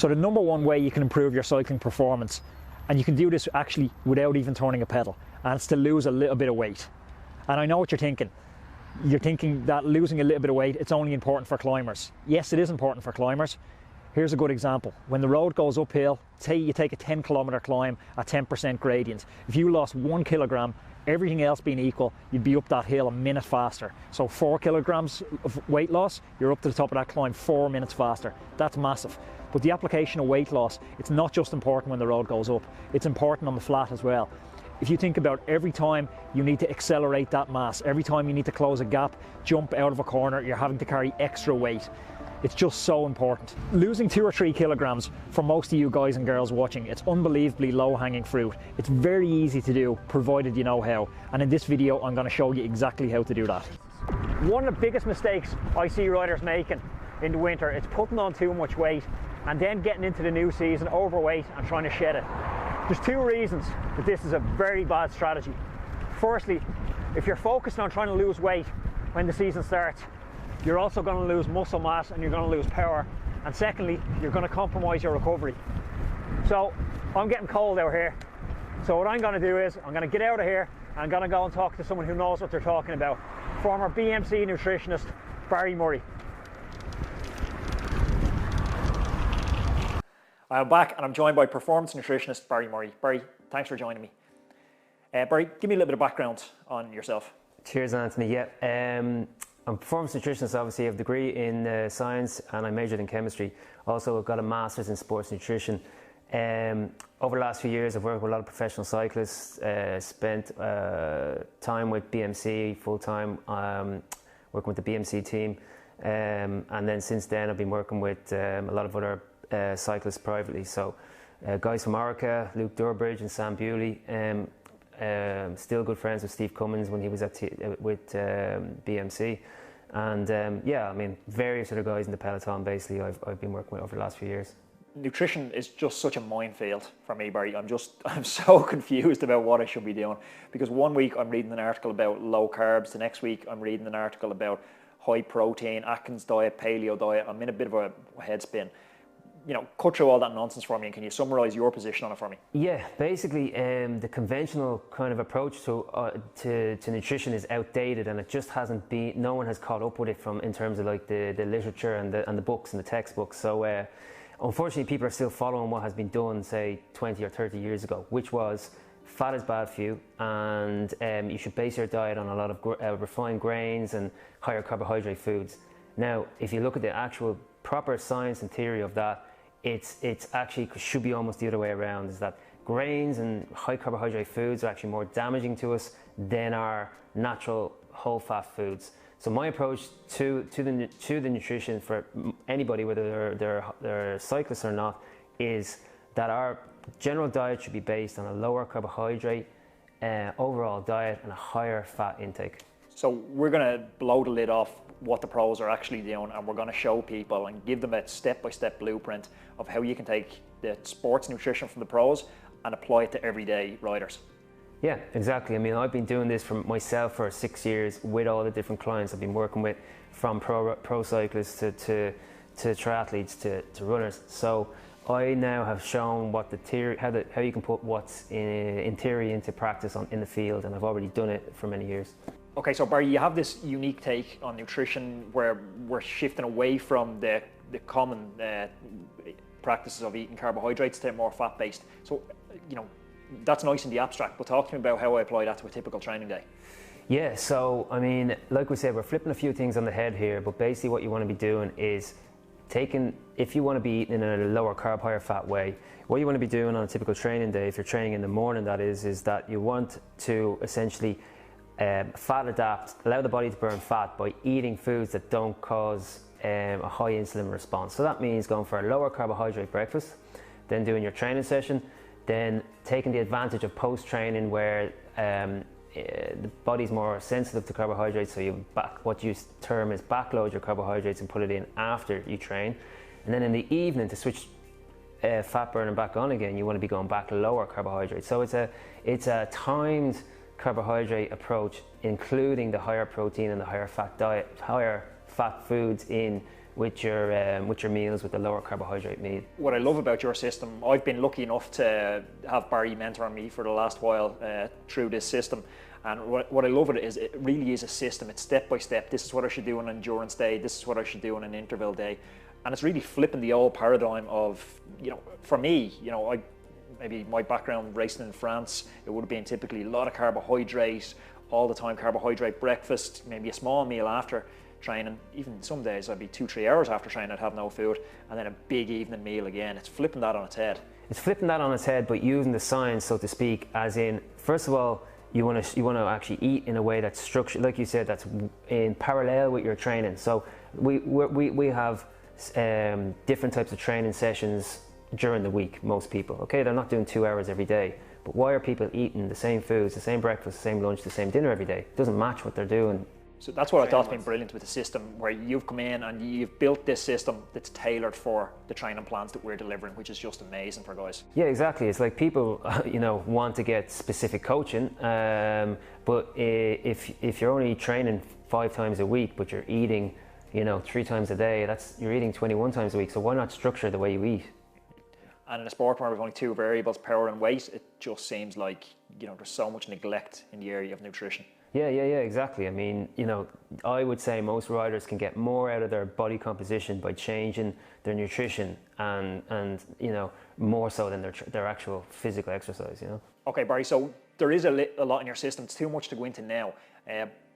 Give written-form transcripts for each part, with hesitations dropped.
So the number one way you can improve your cycling performance, and you can do this actually without even turning a pedal, and it's to lose a little bit of weight. And I know what you're thinking. You're thinking that losing a little bit of weight, it's only important for climbers. Yes, it is important for climbers. Here's a good example. When the road goes uphill, say you take a 10-kilometer climb at 10% gradient. If you lost 1 kilogram, everything else being equal, you'd be up that hill a minute faster. So 4 kilograms of weight loss, you're up to the top of that climb 4 minutes faster. That's massive. But the application of weight loss, it's not just important when the road goes up, it's important on the flat as well. If you think about every time you need to accelerate that mass, every time you need to close a gap, jump out of a corner, you're having to carry extra weight. It's just so important. Losing 2 or 3 kilograms for most of you guys and girls watching, it's unbelievably low-hanging fruit. It's very easy to do, provided you know how. And in this video, I'm going to show you exactly how to do that. One of the biggest mistakes I see riders making in the winter is putting on too much weight and then getting into the new season overweight and trying to shed it. There's 2 reasons that this is a very bad strategy. Firstly, if you're focused on trying to lose weight when the season starts, you're also going to lose muscle mass and you're going to lose power. And secondly, you're going to compromise your recovery. So I'm getting cold out here. So what I'm going to do is I'm going to get out of here and I'm going to go and talk to someone who knows what they're talking about. Former BMC nutritionist Barry Murray. I'm back and I'm joined by performance nutritionist Barry Murray. Barry, thanks for joining me. Barry, give me a little bit of background on yourself. Cheers, Anthony. Yeah. I'm a performance nutritionist, obviously. I have a degree in science and I majored in chemistry. Also, I've got a master's in sports nutrition. Over the last few years, I've worked with a lot of professional cyclists, spent time with BMC full-time, working with the BMC team. And then since then, I've been working with a lot of other cyclists privately. So guys from Orica, Luke Durbridge and Sam Bewley. Still good friends with Steve Cummins when he was with BMC, and yeah, I mean various other guys in the peloton basically I've been working with over the last few years. Nutrition is just such a minefield for me, Barry. I'm so confused about what I should be doing, because one week I'm reading an article about low carbs, the next week I'm reading an article about high protein, Atkins diet, paleo diet. I'm in a bit of a head spin. You know, cut through all that nonsense for me, and can you summarise your position on it for me? Yeah, basically the conventional kind of approach to nutrition is outdated, and it just hasn't been, no one has caught up with it in terms of like the literature and the books and the textbooks. So unfortunately people are still following what has been done say 20 or 30 years ago, which was fat is bad for you, and you should base your diet on a lot of refined grains and higher carbohydrate foods. Now if you look at the actual proper science and theory of that, it's actually should be almost the other way around, is that grains and high carbohydrate foods are actually more damaging to us than our natural whole fat foods. So my approach to the nutrition for anybody, whether they're cyclists or not, is that our general diet should be based on a lower carbohydrate overall diet and a higher fat intake. So we're going to blow the lid off what the pros are actually doing, and we're going to show people and give them a step-by-step blueprint of how you can take the sports nutrition from the pros and apply it to everyday riders. Yeah, exactly. I mean, I've been doing this for myself for 6 years with all the different clients I've been working with, from pro cyclists to triathletes to runners. So I now have shown what the theory, how you can put what's in theory into practice in the field, and I've already done it for many years. Okay, so Barry, you have this unique take on nutrition where we're shifting away from the common practices of eating carbohydrates to more fat-based. So, you know, that's nice in the abstract, but talk to me about how I apply that to a typical training day. Yeah, so I mean, like we said, we're flipping a few things on the head here, but basically what you want to be doing is if you want to be eating in a lower carb, higher fat way, what you want to be doing on a typical training day, if you're training in the morning, that is that you want to essentially fat adapt, allow the body to burn fat by eating foods that don't cause a high insulin response. So that means going for a lower carbohydrate breakfast, then doing your training session, then taking the advantage of post-training where the body's more sensitive to carbohydrates, so what you term as backload your carbohydrates and put it in after you train. And then in the evening, to switch fat burning back on again, you want to be going back lower carbohydrates. So it's a timed carbohydrate approach, including the higher protein and the higher fat diet, higher fat foods in with your meals with the lower carbohydrate meal. What I love about your system, I've been lucky enough to have Barry mentoring me for the last while through this system. And what I love it is it really is a system. It's step by step. This is what I should do on an endurance day. This is what I should do on an interval day. And it's really flipping the old paradigm of, for me, maybe my background racing in France, it would have been typically a lot of carbohydrate, all the time carbohydrate breakfast, maybe a small meal after training. Even some days I'd be 2-3 hours after training, I'd have no food, and then a big evening meal again. It's flipping that on its head. It's flipping that on its head, but using the science, so to speak, as in, first of all, you want to actually eat in a way that's structured, like you said, that's in parallel with your training. So we have different types of training sessions during the week, most people. Okay, they're not doing 2 hours every day, but why are people eating the same foods, the same breakfast, the same lunch, the same dinner every day? It doesn't match what they're doing. So that's what I thought's been brilliant with the system, where you've come in and you've built this system that's tailored for the training plans that we're delivering, which is just amazing for guys. Yeah, exactly. It's like people, want to get specific coaching, but if you're only training 5 times a week, but you're eating, 3 times a day, you're eating 21 times a week. So why not structure the way you eat? And in a sport where we've only 2 variables, power and weight, it just seems like, there's so much neglect in the area of nutrition. Yeah, exactly. I mean, I would say most riders can get more out of their body composition by changing their nutrition and more so than their actual physical exercise, Okay, Barry, so there is a lot in your system. It's too much to go into now.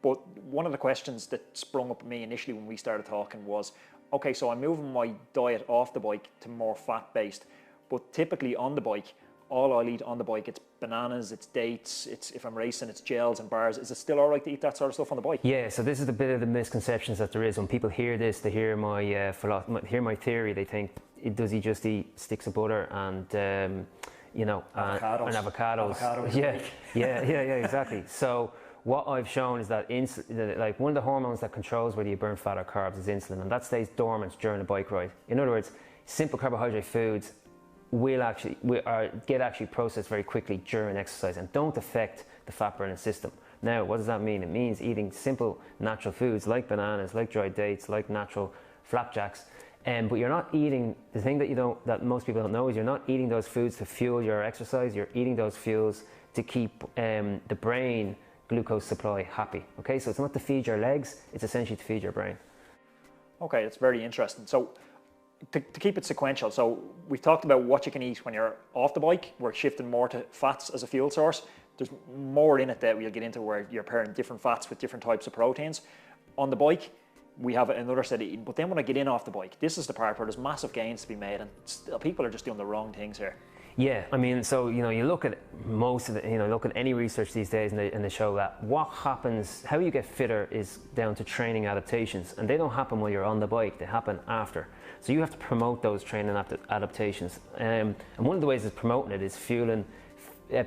But one of the questions that sprung up at me initially when we started talking was, okay, so I'm moving my diet off the bike to more fat-based, but typically on the bike, all I'll eat on the bike, it's bananas, it's dates, if I'm racing, it's gels and bars. Is it still all right to eat that sort of stuff on the bike? Yeah, so this is a bit of the misconceptions that there is. When people hear this, they hear my theory, they think, does he just eat sticks of butter and avocados. And avocados? Avocados. Yeah, exactly. So what I've shown is that like one of the hormones that controls whether you burn fat or carbs is insulin, and that stays dormant during a bike ride. In other words, simple carbohydrate foods get actually processed very quickly during exercise and don't affect the fat burning system. Now, what does that mean? It means eating simple natural foods like bananas, like dried dates, like natural flapjacks, but you're not eating, the thing that most people don't know is you're not eating those foods to fuel your exercise, you're eating those fuels to keep the brain glucose supply happy. Okay, so it's not to feed your legs, it's essentially to feed your brain. Okay, that's very interesting. So to keep it sequential, so we've talked about what you can eat when you're off the bike. We're shifting more to fats as a fuel source. There's more in it that we'll get into where you're pairing different fats with different types of proteins. On the bike, we have another set of eating. But then when I get in off the bike, this is the part where there's massive gains to be made, and still people are just doing the wrong things here. Yeah, I mean, so you look at most of the, look at any research these days, and they show that what happens, how you get fitter is down to training adaptations, and they don't happen while you're on the bike; they happen after. So you have to promote those training adaptations, and one of the ways of promoting it is fueling,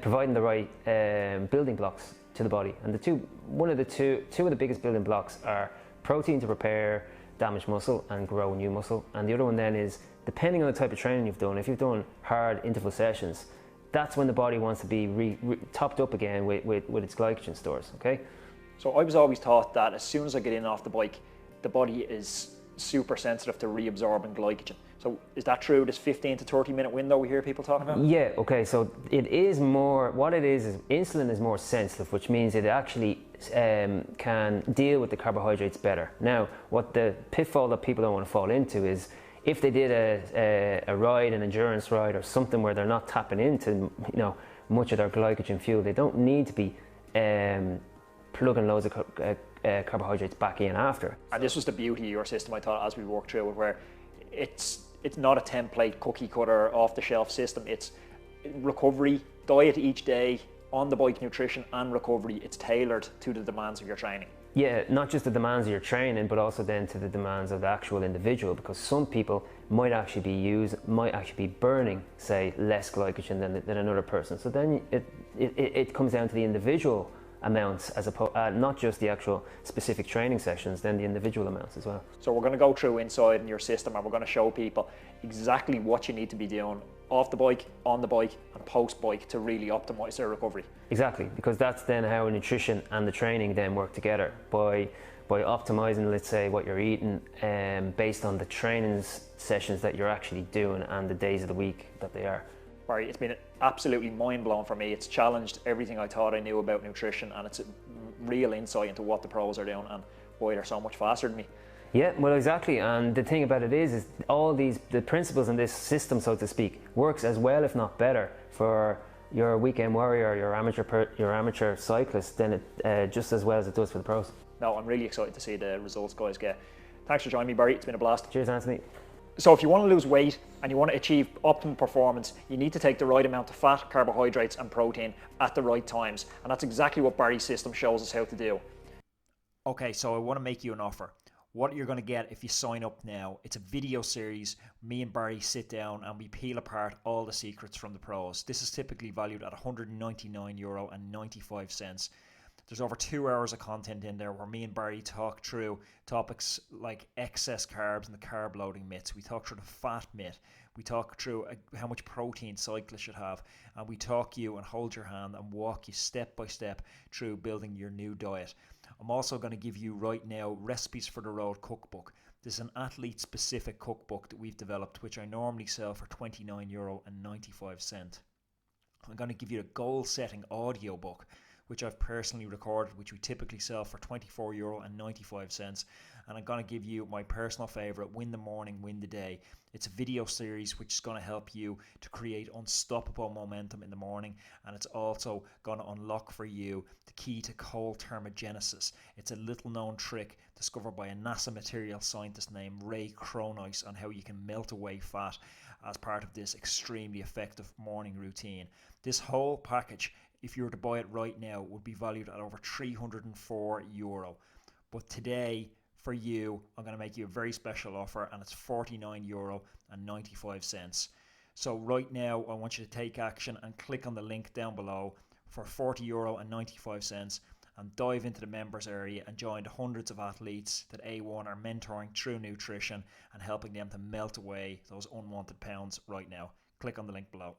providing the right building blocks to the body. And two of the biggest building blocks are protein to repair damaged muscle and grow new muscle, and the other one then is, depending on the type of training you've done, if you've done hard interval sessions, that's when the body wants to be topped up again with its glycogen stores, okay? So I was always taught that as soon as I get in off the bike, the body is super sensitive to reabsorbing glycogen. So is that true, this 15 to 30 minute window we hear people talking about? Yeah, okay, so it is more, what it is insulin is more sensitive, which means it actually can deal with the carbohydrates better. Now, what the pitfall that people don't want to fall into is, if they did a ride, an endurance ride or something where they're not tapping into much of their glycogen fuel, they don't need to be plugging loads of carbohydrates back in after. And this was the beauty of your system, I thought, as we worked through it, where it's not a template cookie cutter off the shelf system. It's recovery, diet each day, on the bike nutrition and recovery. It's tailored to the demands of your training. Yeah, not just the demands of your training, but also then to the demands of the actual individual, because some people might actually be burning, say, less glycogen than another person. So then it comes down to the individual amounts, as opposed not just the actual specific training sessions, then the individual amounts as well. So we're going to go through inside in your system, and we're going to show people exactly what you need to be doing off the bike, on the bike and post bike to really optimize their recovery. Exactly, because that's then how nutrition and the training then work together. By by optimizing, let's say, what you're eating based on the training sessions that you're actually doing and the days of the week that they are. Barry, it's been absolutely mind-blowing for me. It's challenged everything I thought I knew about nutrition, and it's a real insight into what the pros are doing and why they're so much faster than me. Yeah, well, exactly. And the thing about it is all the principles in this system, so to speak, works as well, if not better, for your weekend warrior, your amateur cyclist, than it just as well as it does for the pros. No, I'm really excited to see the results guys get. Thanks for joining me, Barry. It's been a blast. Cheers, Anthony. So if you want to lose weight and you want to achieve optimum performance, you need to take the right amount of fat, carbohydrates and protein at the right times. And that's exactly what Barry's system shows us how to do. Okay, so I want to make you an offer. What you're going to get if you sign up now, it's a video series. Me and Barry sit down and we peel apart all the secrets from the pros. This is typically valued at €199.95. There's over 2 hours of content in there where me and Barry talk through topics like excess carbs and the carb loading myths. We talk through the fat myth. We talk through how much protein cyclists should have. And we talk you and hold your hand and walk you step by step through building your new diet. I'm also going to give you right now Recipes for the Road cookbook. This is an athlete-specific cookbook that we've developed, which I normally sell for €29.95. I'm going to give you a goal-setting audio book, which I've personally recorded, which we typically sell for €24.95. And I'm going to give you my personal favourite, Win the Morning, Win the Day. It's a video series which is going to help you to create unstoppable momentum in the morning. And it's also going to unlock for you the key to cold thermogenesis. It's a little known trick discovered by a NASA material scientist named Ray Cronise on how you can melt away fat as part of this extremely effective morning routine. This whole package, if you were to buy it right now, would be valued at over €304. But today, for you, I'm going to make you a very special offer, and it's €49.95. So right now, I want you to take action and click on the link down below for €40.95 and dive into the members area and join the hundreds of athletes that A1 are mentoring through nutrition and helping them to melt away those unwanted pounds right now. Click on the link below.